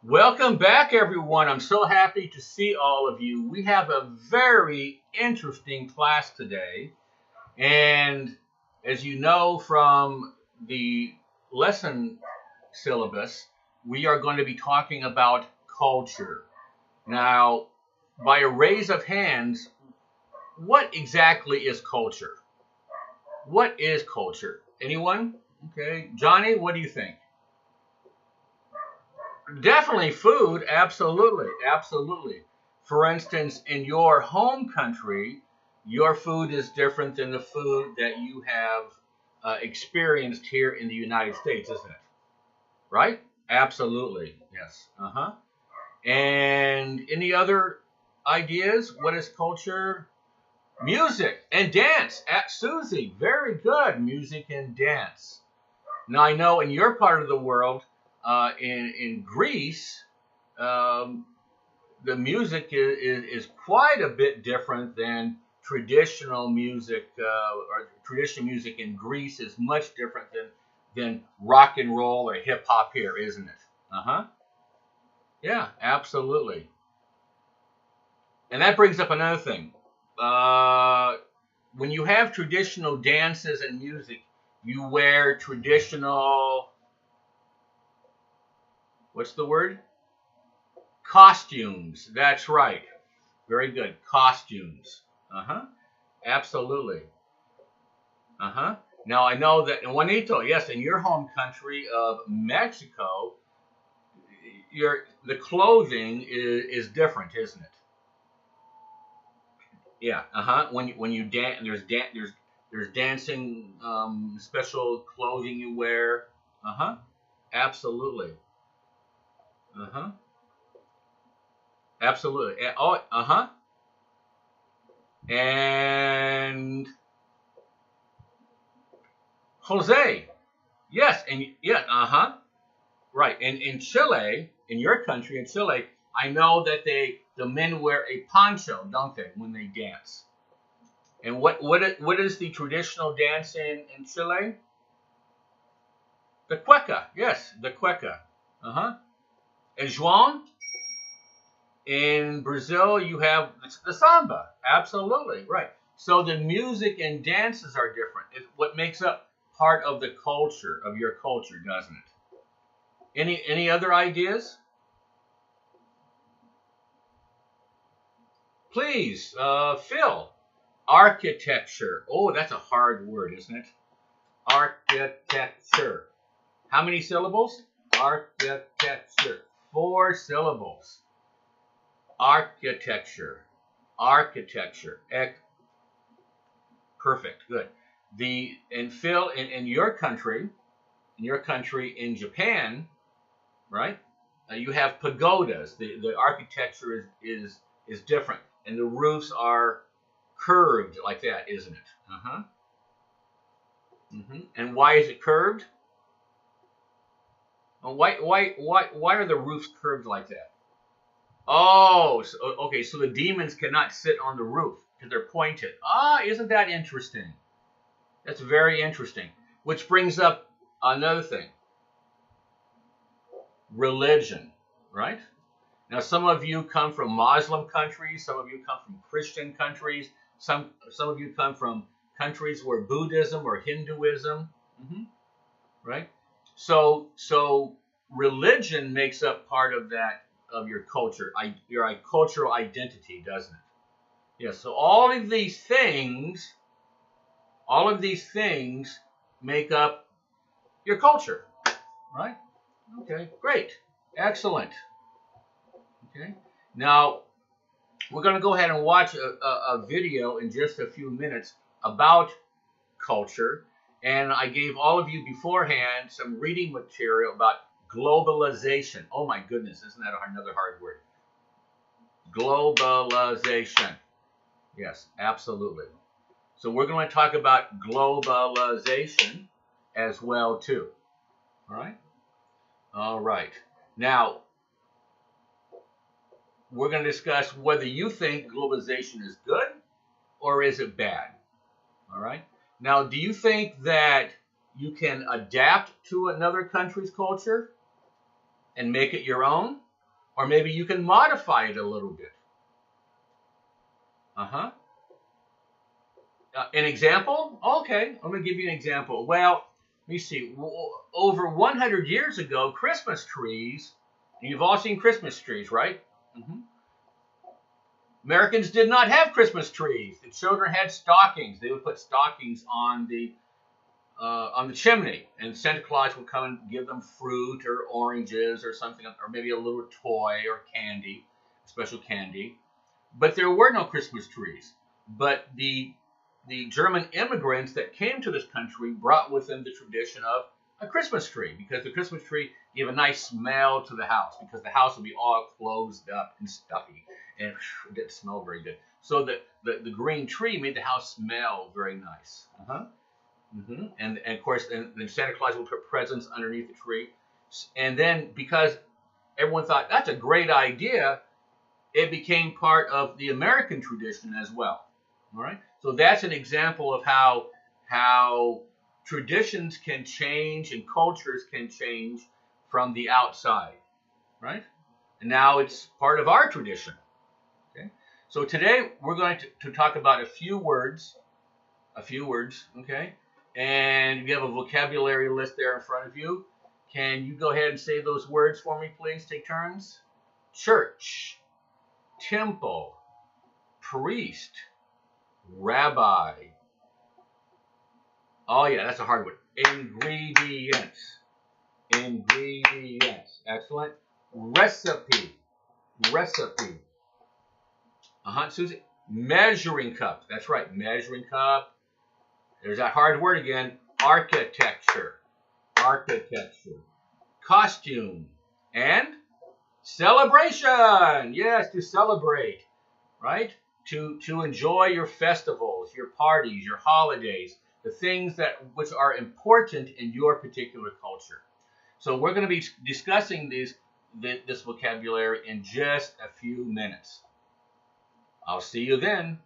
Welcome back, everyone. I'm so happy to see all of you. We have a very interesting class today. And as you know from the lesson syllabus, we are going to be talking about culture. Now, by a raise of hands, what exactly is culture? What is culture? Anyone? Okay. Johnny, what do you think? Definitely food, absolutely, absolutely. For instance, in your home country, your food is different than the food that you have experienced here in the United States, isn't it? Right? Absolutely, yes. Uh-huh. And any other ideas? What is culture? Music and dance. At Susie, very good. Music and dance. Now I know in your part of the world, in Greece, um, the music is quite a bit different than traditional music, or traditional music in Greece is much different than rock and roll or hip hop here, isn't it? Uh huh. Yeah, absolutely. And that brings up another thing. Uh, when you have traditional dances and music, you wear traditional, what's the word? Costumes. That's right. Very good. Costumes. Uh huh. Absolutely. Uh huh. Now I know that in Juanito, yes, in your home country of Mexico, the clothing is different, isn't it? Yeah. Uh huh. When you dance, there's dancing, special clothing you wear. Uh huh. Absolutely. Uh huh. Absolutely. Oh. Uh huh. And Jose. Yes. And yeah. Uh huh. Right. And in Chile, in your country, in Chile, I know that the men wear a poncho, don't they, when they dance? And what is the traditional dance in Chile? The cueca. Yes, the cueca. Uh huh. And João, in Brazil, you have the samba. Absolutely right. So the music and dances are different. It's what makes up part of the culture of your culture, doesn't it? Any other ideas? Please, Phil. Architecture. Oh, that's a hard word, isn't it? Architecture. How many syllables? Architecture. Four syllables. Architecture. Architecture. Perfect. Good. And Phil, in your country in Japan, right? You have pagodas. The architecture is different, and the roofs are curved like that, isn't it? Uh huh. And why is it curved? Why are the roofs curved like that? Oh, okay. So the demons cannot sit on the roof because they're pointed. Ah, isn't that interesting? That's very interesting. Which brings up another thing: religion, right? Now, some of you come from Muslim countries. Some of you come from Christian countries. Some of you come from countries where Buddhism or Hinduism, hmm right? So religion makes up part of that of your culture, your cultural identity, doesn't it? Yeah. So all of these things make up your culture, right? Okay, great, excellent. Okay. Now we're going to go ahead and watch a video in just a few minutes about culture. And I gave all of you beforehand some reading material about globalization. Oh my goodness, isn't that another hard word? Globalization. Yes, absolutely. So we're going to talk about globalization as well too. All right? All right. Now, we're going to discuss whether you think globalization is good or is it bad. All right. Now, do you think that you can adapt to another country's culture and make it your own? Or maybe you can modify it a little bit. An example? Okay, I'm going to give you an example. Well, let me see. Over 100 years ago, Christmas trees, you've all seen Christmas trees, right? Americans did not have Christmas trees. The children had stockings. They would put stockings on the chimney, and Santa Claus would come and give them fruit or oranges or something, or maybe a little toy or candy, special candy. But there were no Christmas trees. But the German immigrants that came to this country brought with them the tradition of a Christmas tree, because the Christmas tree gave a nice smell to the house, because the house would be all closed up and stuffy, and it didn't smell very good. So the green tree made the house smell very nice. And of course, then Santa Claus would put presents underneath the tree. And then, because everyone thought that's a great idea, it became part of the American tradition as well. All right. So that's an example of how traditions can change and cultures can change from the outside, right? And now it's part of our tradition. Okay. So today we're going to talk about a few words. Okay. And you have a vocabulary list there in front of you. Can you go ahead and say those words for me, please? Take turns. Church, temple, priest, rabbi. Oh yeah, that's a hard one. Ingredients. Excellent. Recipe. Susie. Measuring cup. That's right. Measuring cup. There's that hard word again. Architecture. Costume. And celebration. Yes, to celebrate. Right? To enjoy your festivals, your parties, your holidays, the things which are important in your particular culture. So we're going to be discussing this vocabulary in just a few minutes. I'll see you then.